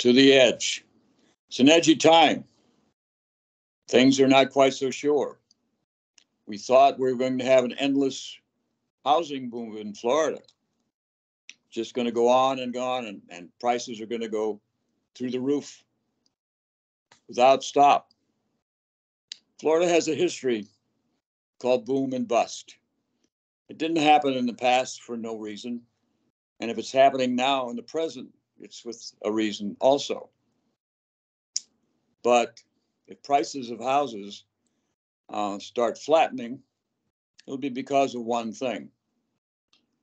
to the edge. It's an edgy time. Things are not quite so sure. We thought we were going to have an endless housing boom in Florida, just going to go on and on, and prices are going to go through the roof without stop. Florida has a history called boom and bust. It didn't happen in the past for no reason. And if it's happening now in the present, it's with a reason also. But if prices of houses start flattening, it'll be because of one thing: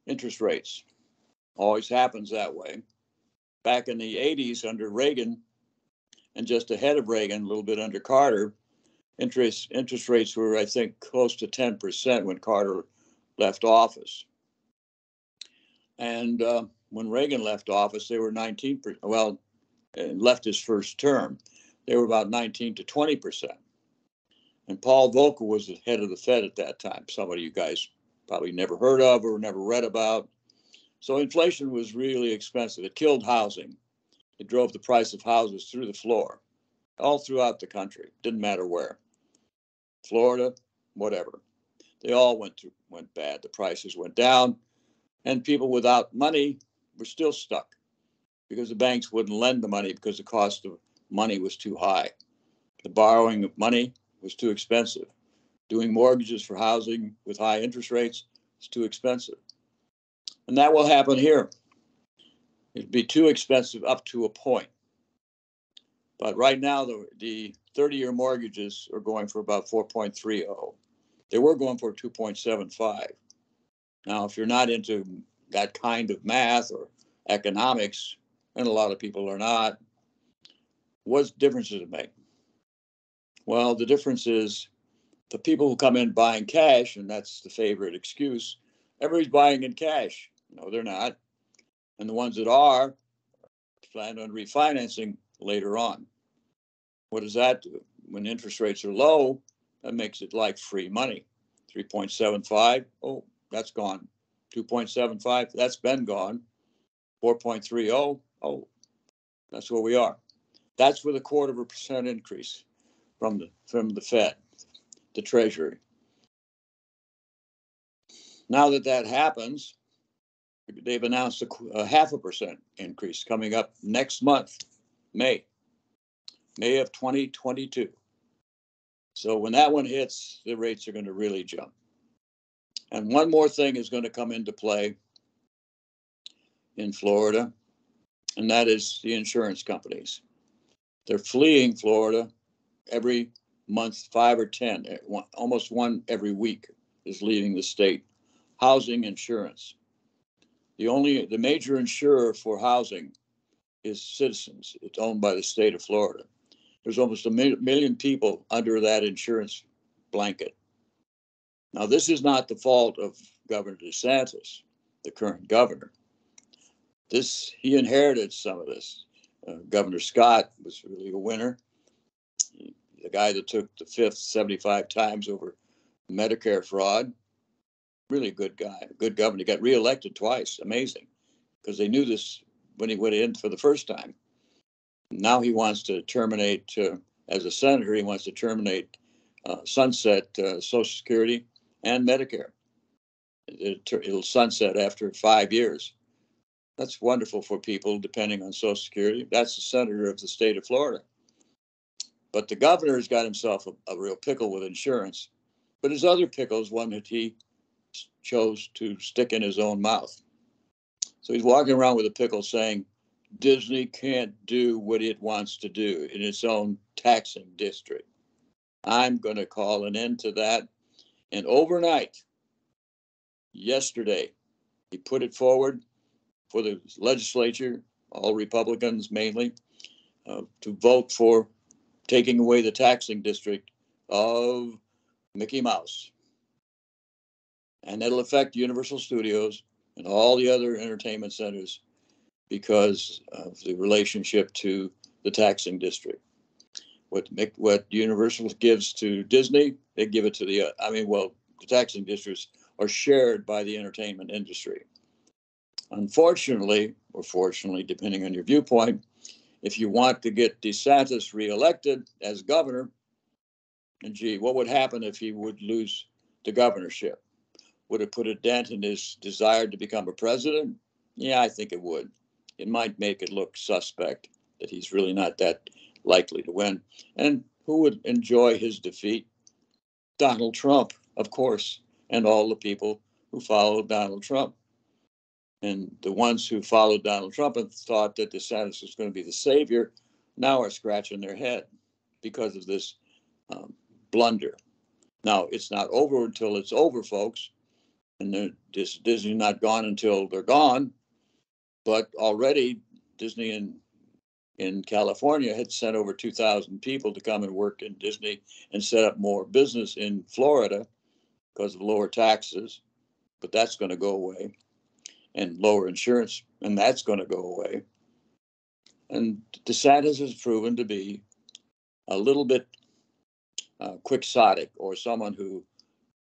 interest rates. Always happens that way. Back in the 80s under Reagan, and just ahead of Reagan, a little bit under Carter, interest rates were, I think, close to 10% when Carter left office. And when Reagan left office, they were 19%. Well, left his first term, they were about 19 to 20%. And Paul Volcker was the head of the Fed at that time. Some of you guys probably never heard of or never read about. So inflation was really expensive. It killed housing. It drove the price of houses through the floor, all throughout the country. Didn't matter where. Florida, whatever. They all went bad. The prices went down, and people without money were still stuck because the banks wouldn't lend the money because the cost of money was too high. The borrowing of money was too expensive. Doing mortgages for housing with high interest rates is too expensive. And that will happen here. It'll be too expensive up to a point. But right now, the 30-year mortgages are going for about 4.30. They were going for 2.75. Now, if you're not into that kind of math or economics, and a lot of people are not, what difference does it make? Well, the difference is the people who come in buying cash, and that's the favorite excuse, everybody's buying in cash. No, they're not. And the ones that are plan on refinancing later on. What does that do? When interest rates are low, that makes it like free money. 3.75, oh, that's gone. 2.75, that's been gone. 4.30, oh, that's where we are. That's with a 0.25% increase from the Fed, the Treasury. Now that happens, they've announced a 0.5% increase coming up next month, May of 2022. So when that one hits, the rates are going to really jump. And one more thing is going to come into play in Florida, and that is the insurance companies. They're fleeing Florida every month, 5 or 10, almost one every week is leaving the state. Housing insurance. The major insurer for housing is Citizens. It's owned by the state of Florida. There's almost a million people under that insurance blanket. Now, this is not the fault of Governor Desantis, the current governor. He inherited some of this. Governor Scott was really a winner. The guy that took the fifth 75 times over Medicare fraud. Really a good guy, a good governor. He got reelected twice. Amazing. Because they knew this when he went in for the first time. Now he wants to terminate, as a senator, he wants to terminate sunset Social Security and Medicare. It'll sunset after 5 years. That's wonderful for people depending on Social Security. That's the senator of the state of Florida. But the governor's got himself a real pickle with insurance. But his other pickle is one that he chose to stick in his own mouth. So he's walking around with a pickle saying, Disney can't do what it wants to do in its own taxing district. I'm going to call an end to that. And overnight, yesterday, he put it forward for the legislature, all Republicans mainly, to vote for taking away the taxing district of Mickey Mouse. And that'll affect Universal Studios and all the other entertainment centers because of the relationship to the taxing district. What Universal gives to Disney, they give it to the taxing districts are shared by the entertainment industry. Unfortunately, or fortunately, depending on your viewpoint, if you want to get Desantis reelected as governor, and gee, what would happen if he would lose the governorship? Would it put a dent in his desire to become a president? Yeah, I think it would. It might make it look suspect that he's really not that likely to win. And who would enjoy his defeat? Donald Trump, of course, and all the people who followed Donald Trump. And the ones who followed Donald Trump and thought that DeSantis was going to be the savior now are scratching their head because of this blunder. Now, it's not over until it's over, folks. And Disney's not gone until they're gone. But already Disney in California had sent over 2,000 people to come and work in Disney and set up more business in Florida because of lower taxes. But that's going to go away. And lower insurance, and that's going to go away. And DeSantis has proven to be a little bit quixotic, or someone who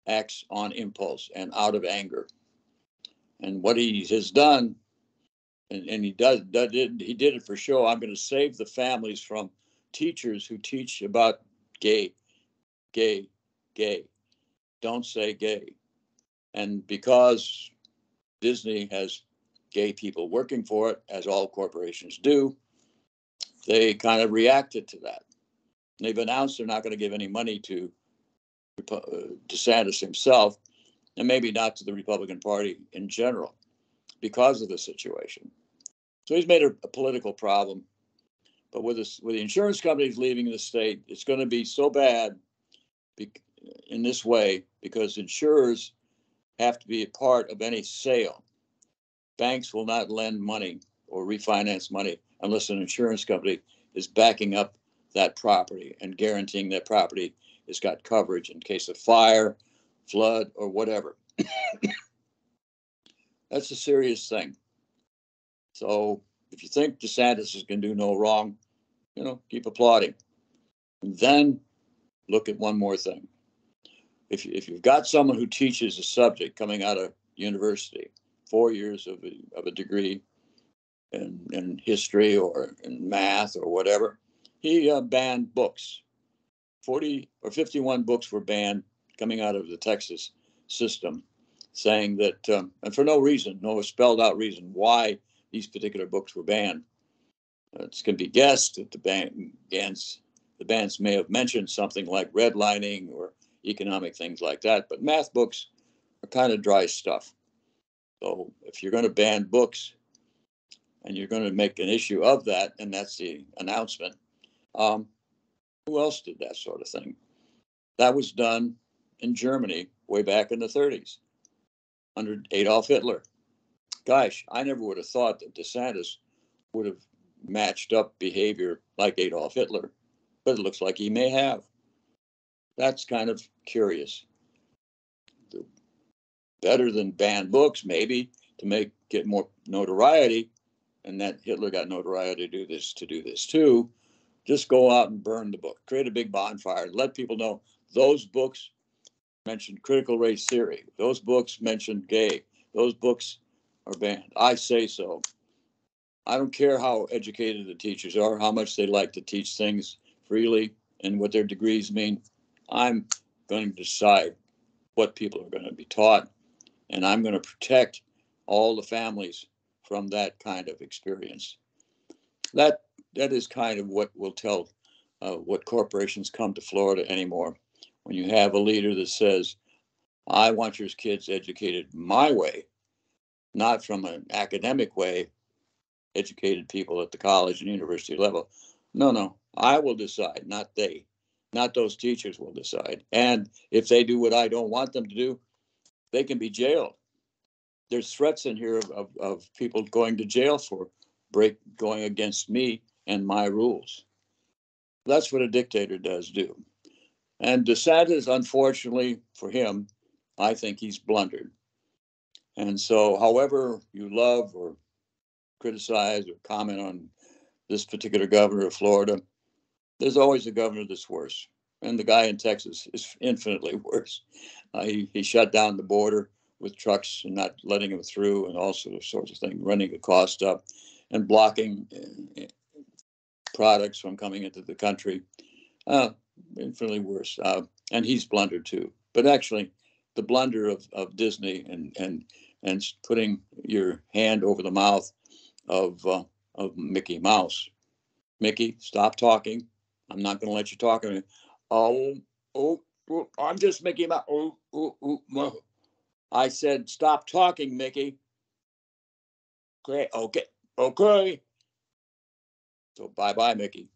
acts on impulse and out of anger. And what he has done, and he did it for show. I'm going to save the families from teachers who teach about gay. Don't say gay. And because Disney has gay people working for it, as all corporations do, they kind of reacted to that. And they've announced they're not going to give any money to DeSantis himself, and maybe not to the Republican Party in general, because of the situation. So he's made a political problem. But with the insurance companies leaving the state, it's going to be so bad in this way because insurers have to be a part of any sale. Banks will not lend money or refinance money unless an insurance company is backing up that property and guaranteeing that property has got coverage in case of fire, flood, or whatever. That's a serious thing. So if you think DeSantis is going to do no wrong, keep applauding. And then look at one more thing. If you've got someone who teaches a subject coming out of university, 4 years of a degree in history or in math or whatever, he banned books. 40 or 51 books were banned coming out of the Texas system, saying that, and for no reason, no spelled out reason why these particular books were banned. It can be guessed that the bans may have mentioned something like redlining or economic things like that, but math books are kind of dry stuff. So if you're going to ban books and you're going to make an issue of that, and that's the announcement, who else did that sort of thing? That was done in Germany way back in the 30s under Adolf Hitler. Gosh, I never would have thought that DeSantis would have matched up behavior like Adolf Hitler, but it looks like he may have. That's kind of curious. Better than ban books, maybe, to get more notoriety, and that Hitler got notoriety to do this too. Just go out and burn the book, create a big bonfire, and let people know those books mentioned critical race theory. Those books mentioned gay. Those books are banned. I say so. I don't care how educated the teachers are, how much they like to teach things freely and what their degrees mean. I'm going to decide what people are going to be taught, and I'm going to protect all the families from that kind of experience. That is kind of what will tell what corporations come to Florida anymore. When you have a leader that says, I want your kids educated my way, not from an academic way, educated people at the college and university level. No, I will decide, not they. Not those teachers will decide. And if they do what I don't want them to do, they can be jailed. There's threats in here of people going to jail for going against me and my rules. That's what a dictator does do. And DeSantis, unfortunately for him, I think he's blundered. And so, however you love or criticize or comment on this particular governor of Florida, there's always a governor that's worse. And the guy in Texas is infinitely worse. He shut down the border with trucks and not letting them through and all sorts of things, running the cost up and blocking products from coming into the country. Infinitely worse. And he's blundered too. But actually, the blunder of Disney and putting your hand over the mouth of Mickey Mouse. Mickey, stop talking. I'm not going to let you talk. Oh, I'm just Mickey Mouse. Oh. I said, stop talking, Mickey. Okay. So bye-bye, Mickey.